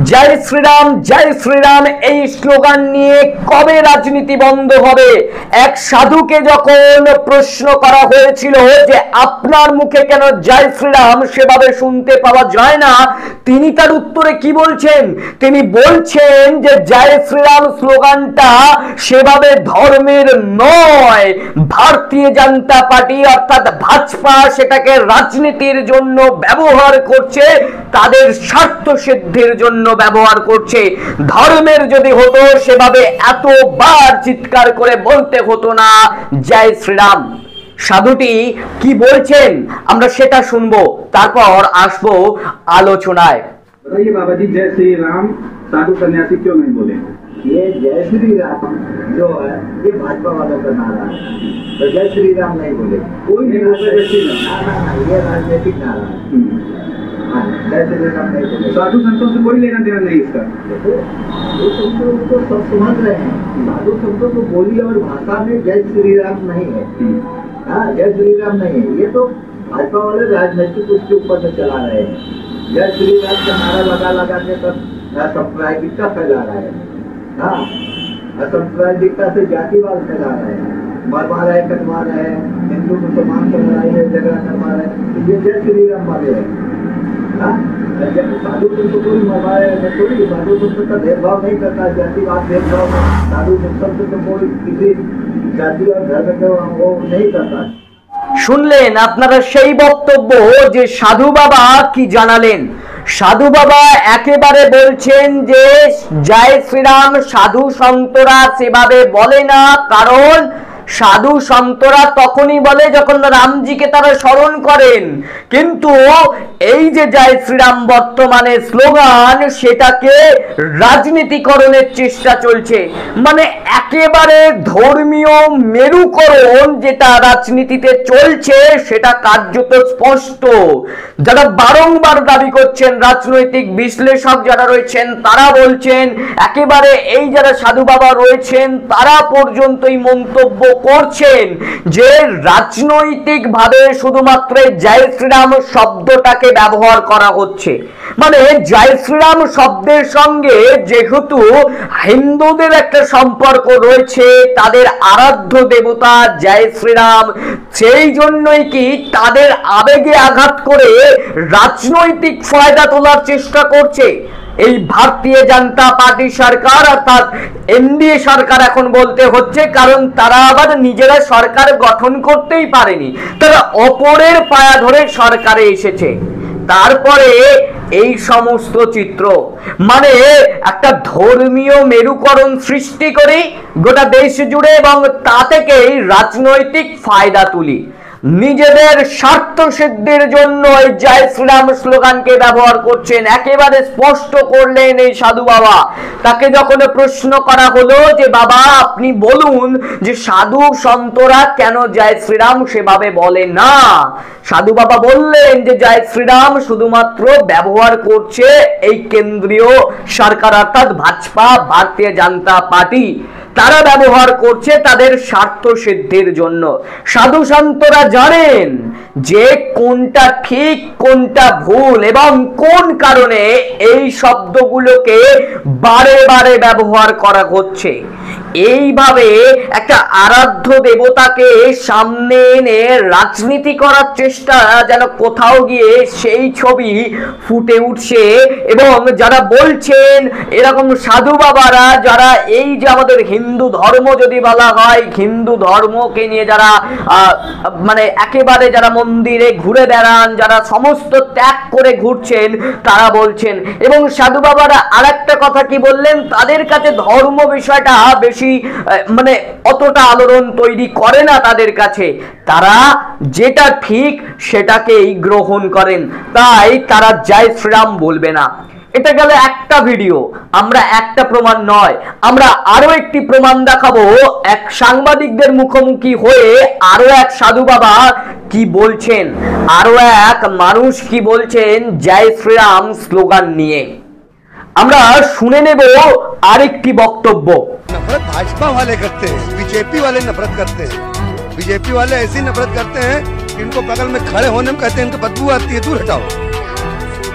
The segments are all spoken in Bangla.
জয় শ্রীরাম এই স্লোগান নিয়ে কবে রাজনীতি বন্ধ হবে? এক সাধুকে যখন প্রশ্ন করা হয়েছিল যে আপনার মুখে কেন জয় শ্রীরাম সেভাবে শুনতে পাওয়া যায় না, তিনি তার উত্তরে কি বলছেন? তিনি বলছেন যে জয় শ্রীরাম স্লোগানটা সেভাবে ধর্মের নয়, ভারতীয় জনতা পার্টি অর্থাৎ ভাজপা সেটাকে রাজনীতির জন্য ব্যবহার করছে, তাদের স্বার্থ সিদ্ধির জন্য ব্যবহার করছে। ধর্মের যদি হতো সেভাবে এতবার চিৎকার করে বলতে হতো না জয় শ্রীরাম। সাধুটি কি বলছেন আমরা সেটা শুনবো, তারপর আসবো আলোচনায়। बाबा जी जय श्री राम साधु सन्यासी क्यों नहीं बोले? ये जय श्री राम जो है ये भाजपा वालों का नारा है, तो जय श्री राम नहीं बोले कोई नहीं बोलता जय श्री राम। ना ये राजनीतिक नारा है। जय श्री राम नहीं बोले। साधु संतों से कोई लेना देना नहीं इसका। साधु संतों को सब समझ रहे हैं, साधु संतों को बोली और भाषा में जय श्री राम नहीं है। हाँ, जय श्री राम नहीं है, ये तो भाजपा वाले राजनीतिक उसके ऊपर से चला रहे हैं। जय श्री राम का नारा लगा के सब सांप्रदायिकता फैला रहा है। हाँ, सांप्रदायिकता से जातिवाद फैला रहे हैं, मरवा रहे, कटवा रहे हैं, हिंदू मुसलमान को लड़ाई है, झगड़ा करवा रहे हैं, तो ये जय श्री राम वाले हैं। हाँ, साधु संत कोई मरवा रहे हैं, कोई साधु संत का भेदभाव नहीं करता, जातिवाद भेदभाव में साधु संत तो कोई किसी जाति और धर्म को वो नहीं करता। শুনলেন আপনারা সেই বক্তব্য যে সাধু বাবা কি জানালেন। সাধু বাবা একেবারে বলছেন যে জয় শ্রীরাম সাধু সন্তরা সেভাবে বলে না, কারণ সাধু সন্তরা তখনই বলে যখন রামজিকে তারা স্মরণ করেন, কিন্তু এই যে জয় শ্রীরাম বর্তমানে স্লোগান সেটাকে রাজনীতিকরণের চেষ্টা চলছে, মানে একেবারে ধর্মীয় মেরুকরণ যেটা রাজনীতিতে চলছে সেটা কার্যত স্পষ্ট। যারা বারংবার দাবি করছেন, রাজনৈতিক বিশ্লেষক যারা রয়েছেন তারা বলছেন, একেবারে এই যারা সাধু বাবা রয়েছেন তারা পর্যন্তই মন্তব্য করছেন যে রাজনৈতিক ভাবে শুধুমাত্র জয় শ্রীরাম শব্দটাকে ব্যবহার করা হচ্ছে। মানে জয় শ্রীরাম শব্দের সঙ্গে যেহেতু হিন্দুদের একটা সম্পর্ক রয়েছে, তাদের আরাধ্য দেবতা জয় শ্রীরাম, সেই জন্যই কি তাদের আবেগে আঘাত করে রাজনৈতিক ফায়দা তোলার চেষ্টা করছে এই ভারতীয় জনতা পার্টি সরকার, অর্থাৎ এনডিএ সরকার এখন বলতে হচ্ছে, কারণ তারা আবার নিজেরা সরকার গঠন করতেই পারেনি, তারা অপরের পায়া ধরে সরকারে এসেছে। তারপরে এই সমস্ত চিত্র, মানে একটা ধর্মীয় মেরুকরণ সৃষ্টি করি গোটা দেশ জুড়ে এবং তা থেকেই রাজনৈতিক ফায়দা তুলি, নিজেদের স্বার্থ সিদ্ধির জন্য এই জয় শ্রীরাম স্লোগানকে ব্যবহার করছেন। একেবারে স্পষ্ট করলেন এই সাধু বাবা। তাকে যখন প্রশ্ন করা হলো যে বাবা আপনি বলুন যে সাধু সন্তরা কেন জয় শ্রীরাম সেভাবে বলে না, সাধু বাবা বললেন যে জয় শ্রীরাম শুধুমাত্র ব্যবহার করছে এই কেন্দ্রীয় সরকার অর্থাৎ ভাজপা, ভারতীয় জনতা পার্টি, তারা ব্যবহার করছে তাদের স্বার্থ সিদ্ধির জন্য। সাধু সন্তরা জানেন যে কোনটা ঠিক কোনটা ভুল এবং কোন কারণে এই শব্দগুলোকে বারে বারে ব্যবহার করা হচ্ছে। এইভাবে একটা আরাধ্য দেবতাকে সামনে এনে রাজনীতি করার চেষ্টা যেন কোথাও গিয়ে সেই ছবি ফুটে উঠছে। এবং যারা বলছেন এরকম সাধু বাবারা, যারা এই যে আমাদের হিন্দু ধর্ম যদি বলা হয়, হিন্দু ধর্মকে নিয়ে যারা মানে একেবারে যারা মন্দিরে ঘুরে বেড়ান, যারা সমস্ত ত্যাগ করে ঘুরছেন, তারা বলছেন। এবং সাধু বাবারা আরেকটা কথা কি বললেন, তাদের কাছে ধর্ম বিষয়টা বেশি মানে অতটা আলোড়ন তৈরি করে না তাদের কাছে, তারা যেটা ঠিক সেটাকেই গ্রহণ করেন, তাই তারা জয় শ্রীরাম বলবে না। এটা গেল একটা ভিডিও, আমরা একটা প্রমাণ নয়, আমরা আরো একটি প্রমাণ দেখাবো। এক সাংবাদিকদের মুখোমুখি হয়ে আরো এক সাধু বাবা কি বলছেন, আরো এক মানুষ কি বলছেন জয় শ্রীরাম স্লোগান নিয়ে। আমরা শুনে নেব আরেকটি বক্তব্য। नफरत भाजपा वाले करते हैं, बीजेपी वाले नफरत करते हैं। बीजेपी वाले ऐसी नफरत करते हैं कि इनको बगल में खड़े होने में कहते हैं इनको बदबू आती है, दूर हटाओ।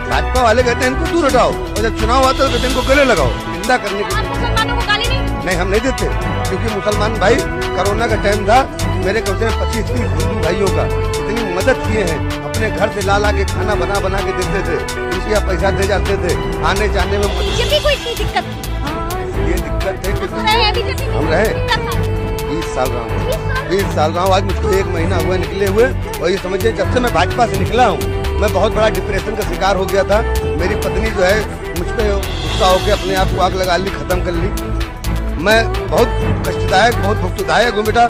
भाजपा वाले कहते हैं इनको दूर हटाओ, और जब चुनाव आता है तो कहते हैं इनको गले लगाओ, निंदा करने के लिए। मुसलमानों को गाली नहीं? हम नहीं देते, क्योंकि मुसलमान भाई कोरोना का टाइम था, मेरे कम से कम 25-30 हिंदू भाइयों का इतनी मदद किए हैं, अपने घर से ला के खाना बना के देते थे, उसका पैसा दे जाते थे, आने जाने में बीजेपी को इतनी दिक्कत ये दिक्कत है कि हम रहे 20 साल रहा हूँ, 20 साल रहा हूँ। आज मुझको 1 महीना हुआ निकले हुए, और ये समझिए जब से मैं भाजपा से निकला हूँ मैं बहुत बड़ा डिप्रेशन का शिकार हो गया था। मेरी पत्नी जो है मुझ पर गुस्सा होकर अपने आप को आग लगा ली, खत्म कर ली। मैं बहुत कष्टदायक, बहुत भुक्तदायक हूँ बेटा,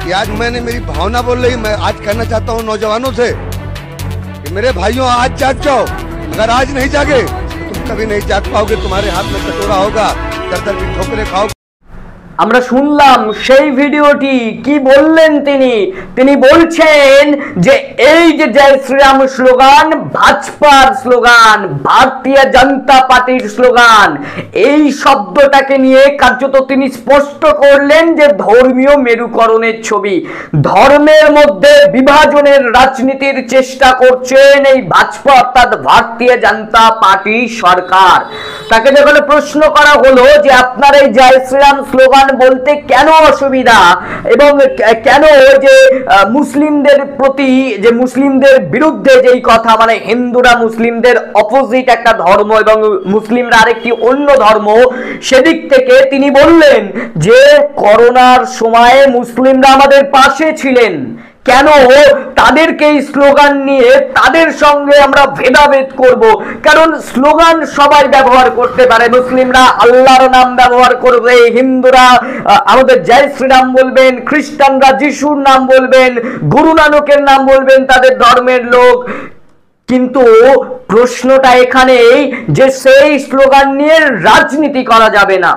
कि आज मैंने मेरी भावना बोल रही। मैं आज कहना चाहता हूँ नौजवानों से कि मेरे भाइयों आज जाग जाओ, अगर आज नहीं जागे तो तुम कभी नहीं जाग पाओगे, तुम्हारे हाथ में कटोरा होगा, दर की ठोकरें खाओ। আমরা শুনলাম সেই ভিডিওটি, কি বললেন তিনি বলছেন যে এই যে জয় শ্রীরাম স্লোগান ভাজপার স্লোগান, ভারতীয় জনতা পার্টির স্লোগান, এই শব্দটাকে নিয়ে কার্যত তিনি স্পষ্ট করলেন যে ধর্মীয় মেরুকরণের ছবি, ধর্মের মধ্যে বিভাজনের রাজনীতির চেষ্টা করছেন এই ভাজপা অর্থাৎ ভারতীয় জনতা পার্টি সরকার। তাকে যখন প্রশ্ন করা হলো যে আপনার এই জয় শ্রীরাম স্লোগান বলতে কেন অসুবিধা এবং কেন যে মুসলিমদের প্রতি যে মুসলিমদের বিরুদ্ধে যেই কথা, মানে হিন্দুরা মুসলিমদের অপোজিট একটা ধর্ম এবং মুসলিমরা আরেকটি অন্য ধর্ম, সেদিক থেকে তিনি বললেন যে করোনার সময়ে মুসলিমরা আমাদের পাশে ছিলেন, কেন তাদেরকে এই স্লোগান নিয়ে তাদের সঙ্গে আমরা ভেদাভেদ করব? কারণ স্লোগান সবাই ব্যবহার করতে পারে, মুসলিমরা আল্লাহর নাম ব্যবহার করবে, হিন্দুরা আমাদের জয় শ্রীরাম বলবেন, খ্রিস্টানরা যিশুর নাম বলবেন, গুরু নানকের নাম বলবেন, তাদের ধর্মের লোক। কিন্তু প্রশ্নটা এখানেই যে সেই স্লোগান নিয়ে রাজনীতি করা যাবে না,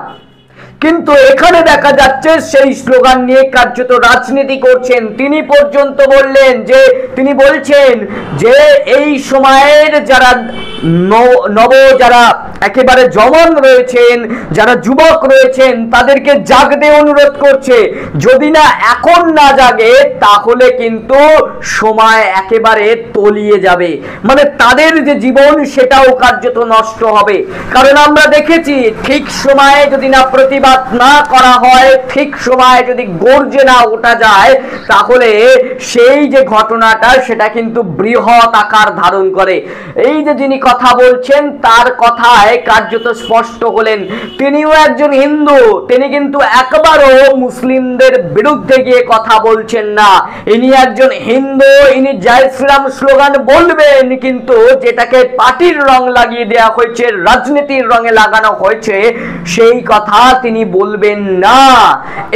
কিন্তু এখানে দেখা যাচ্ছে সেই স্লোগান নিয়ে কার্যত রাজনীতি করছেন। তিনি পর্যন্ত বললেন যে তিনি বলছেন যে এই সময়ের যারা যারা একেবারে জওয়ান রয়েছেন, যারা যুবক রয়েছেন, তাদেরকে জাগতে অনুরোধ করছে, যদি না এখন না জাগে তাহলে কিন্তু সময় একেবারে তলিয়ে যাবে, মানে তাদের যে জীবন সেটাও কার্যত নষ্ট হবে। কারণ আমরা দেখেছি ঠিক সময়ে যদি না প্রতিবাদ না করা হয়, ঠিক সময়ে যদি গর্জে না ওঠা যায়, তাহলে সেই যে ঘটনাটা সেটা কিন্তু বৃহৎ আকার ধারণ করে। এই যে যিনি কথা বলছেন তার কথায় কার্যত স্পষ্ট হলেন, তিনিও একজন হিন্দু, তিনি কিন্তু একবারও মুসলিমদের বিরুদ্ধে গিয়ে কথা বলছেন না। ইনি একজন হিন্দু, ইনি জয় শ্রীরাম স্লোগান বলবেন, কিন্তু যেটাকে পার্টির রং লাগিয়ে দেওয়া হয়েছে, রাজনীতির রঙে লাগানো হয়েছে, সেই কথা তিনি বলবেন না।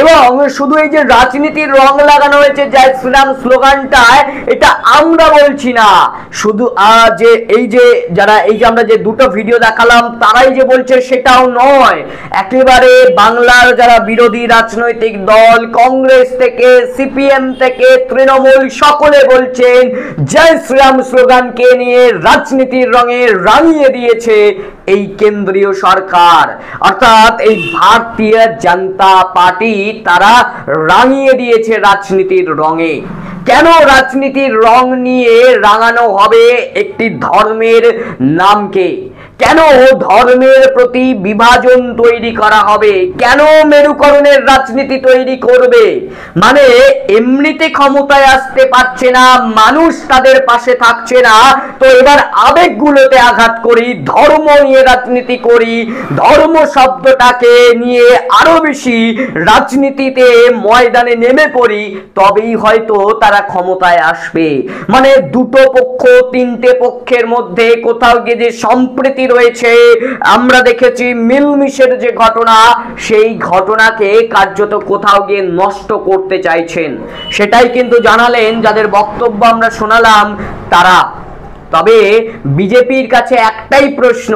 এবং শুধু এই যে রাজনীতির রং লাগানো হয়েছে জয় শ্রীরাম স্লোগানটায়, এটা আমরা বলছি না, শুধু যে এই যে যারা এই যে আমরা যে দুটো ভিডিও দেখালাম তারাই যে বলছে সেটাও নয়, একেবারে বাংলার যারা বিরোধী রাজনৈতিক দল, কংগ্রেস থেকে সিপিএম থেকে তৃণমূল, সকলে বলছেন জয় শ্রীরাম স্লোগানকে নিয়ে রাজনীতির রঙে রাঙিয়ে দিয়েছে এই কেন্দ্রীয় সরকার, অর্থাৎ এই ভারতীয় জনতা পার্টি, তারা রাঙিয়ে দিয়েছে রাজনীতির রঙে। কেন রাজনীতির রং নিয়ে রাঙানো হবে একটি ধর্মের নামকে? কেন ধর্মের প্রতি বিভাজন তৈরি করা হবে? কেন মেরুকরণের রাজনীতি তৈরি করবে? মানে এমনিতে ক্ষমতায় আসতে পারছে না মানুষ, তাদের পাশে থাকছে না, তো এবার আবেগগুলোতে আঘাত করি, ধর্ম নিয়ে রাজনীতি করি, ধর্ম শব্দটাকে নিয়ে আরো বেশি রাজনীতিতে ময়দানে নেমে পড়ি, তবেই হয়তো তারা ক্ষমতায় আসবে। মানে দুটো পক্ষ, তিনটে পক্ষের মধ্যে কোথাও গিয়ে যে সম্প্রীতি রয়েছে, আমরা দেখেছি মিলমিশের যে ঘটনা, সেই ঘটনাকে কার্যত কোথাও গিয়ে নষ্ট করতে চাইছেন, সেটাই কিন্তু জানালেন যাদের বক্তব্য আমরা শোনালাম তারা। তবে বিজেপির কাছে একটাই প্রশ্ন,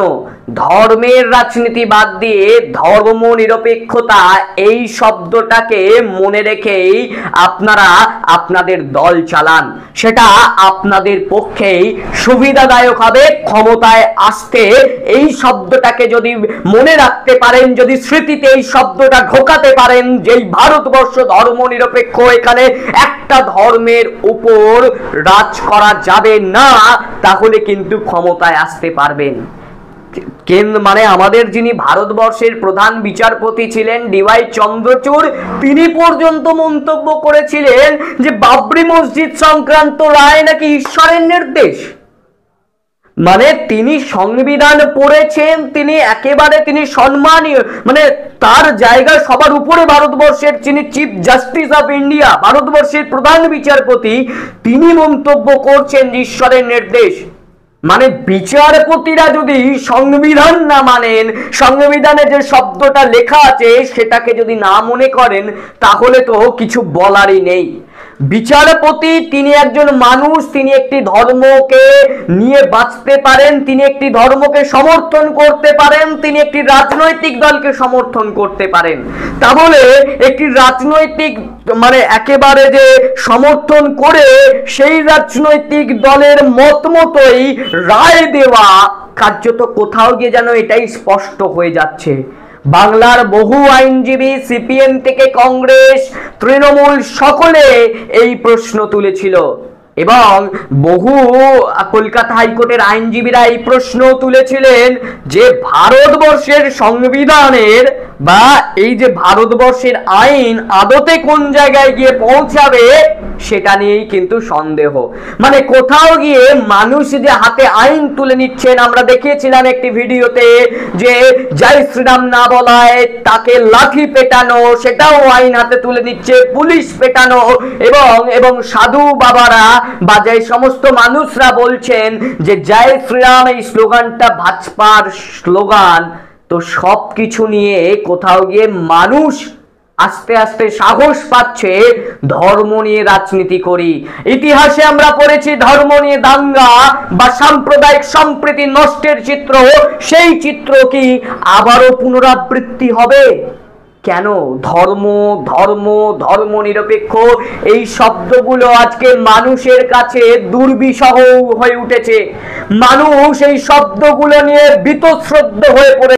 ধর্মের রাজনীতি বাদ দিয়ে ধর্ম নিরপেক্ষতা এই শব্দটাকে মনে রেখেই আপনারা আপনাদের দল চালান, সেটা আপনাদের পক্ষেই সুবিধাদায়ক হবে ক্ষমতায় আসতে। এই শব্দটাকে যদি মনে রাখতে পারেন, যদি স্মৃতিতে এই শব্দটা ঢোকাতে পারেন যে ভারতবর্ষ ধর্ম নিরপেক্ষ, এখানে একটা ধর্মের উপর রাজ করা যাবে না, তাহলে কিন্তু ক্ষমতায় আসতে পারবেন। মানে আমাদের যিনি ভারতবর্ষের প্রধান বিচারপতি ছিলেন ডিওয়াই চন্দ্রচূড়, তিনি পর্যন্ত মন্তব্য করেছিলেন যে বাবরি মসজিদ সংক্রান্ত রায় নাকি ঈশ্বরের নির্দেশ। মানে তিনি সংবিধান পড়েছেন, তিনি একেবারে তিনি সম্মানীয়, মানে তার জায়গা সবার উপরে ভারতবর্ষের যিনি চিফ জাস্টিস অফ ইন্ডিয়া, ভারতবর্ষের প্রধান বিচারপতি, তিনি মন্তব্য করছেন যে ঈশ্বরের নির্দেশ। মানে বিচারপতিরা যদি সংবিধান না মানেন, সংবিধানে যে শব্দটা লেখা আছে সেটাকে যদি না মনে করেন, তাহলে তো কিছু বলারই নেই। বিচারপতি তিনি একজন মানুষ, তিনি একটি ধর্মকে নিয়ে বাঁচতে পারেন, তিনি একটি ধর্মকে সমর্থন করতে পারেন, তিনি একটি রাজনৈতিক দলকে সমর্থন করতে পারেন। তাহলে একটি রাজনৈতিক মানে একেবারে যে সমর্থন করে সেই রাজনৈতিক দলের মত মতোই রায় দেওয়া, কার্যত কোথাও গিয়ে যেন এটাই স্পষ্ট হয়ে যাচ্ছে। বাংলার বহু আইনজীবী, সিপিএম থেকে কংগ্রেস, তৃণমূল, সকলে এই প্রশ্ন তুলেছিল এবং বহু কলকাতা হাইকোর্টের আইনজীবীরা এই প্রশ্ন তুলেছিলেন যে ভারতবর্ষের সংবিধানের বা এই যে ভারতবর্ষের আইন আদতে কোন জায়গায় গিয়ে পৌঁছাবে সেটা নিয়েই কিন্তু সন্দেহ। মানে কোথাও গিয়ে মানুষ যে হাতে আইন তুলে নিচ্ছেন, আমরা দেখিয়েছিলাম একটি ভিডিওতে যে জয় শ্রীরাম না বলায় তাকে লাঠি পেটানো, সেটাও আইন হাতে তুলে নিচ্ছে, পুলিশ পেটানো, এবং সাধু বাবারা বা যে সমস্ত মানুষরা বলছেন যে জয় শ্রীরাম এই স্লোগানটা ভাজপার স্লোগান। তো সবকিছু নিয়ে কোথাও গিয়ে মানুষ আস্তে আস্তে সাহস পাচ্ছে ধর্ম নিয়ে রাজনীতি করি। ইতিহাসে আমরা পড়েছি ধর্ম নিয়ে দাঙ্গা বা সাম্প্রদায়িক সম্প্রীতি নষ্টের চিত্র, সেই চিত্র কি আবারও পুনরাবৃত্তি হবে? কেন? ধর্ম ধর্ম ধর্ম নিরপেক্ষ এই শব্দগুলো আজকে মানুষের কাছে দুর্বিষহ হয়ে উঠেছে। মানুষ এই শব্দগুলো নিয়ে বীতশ্রদ্ধ হয়ে পড়ে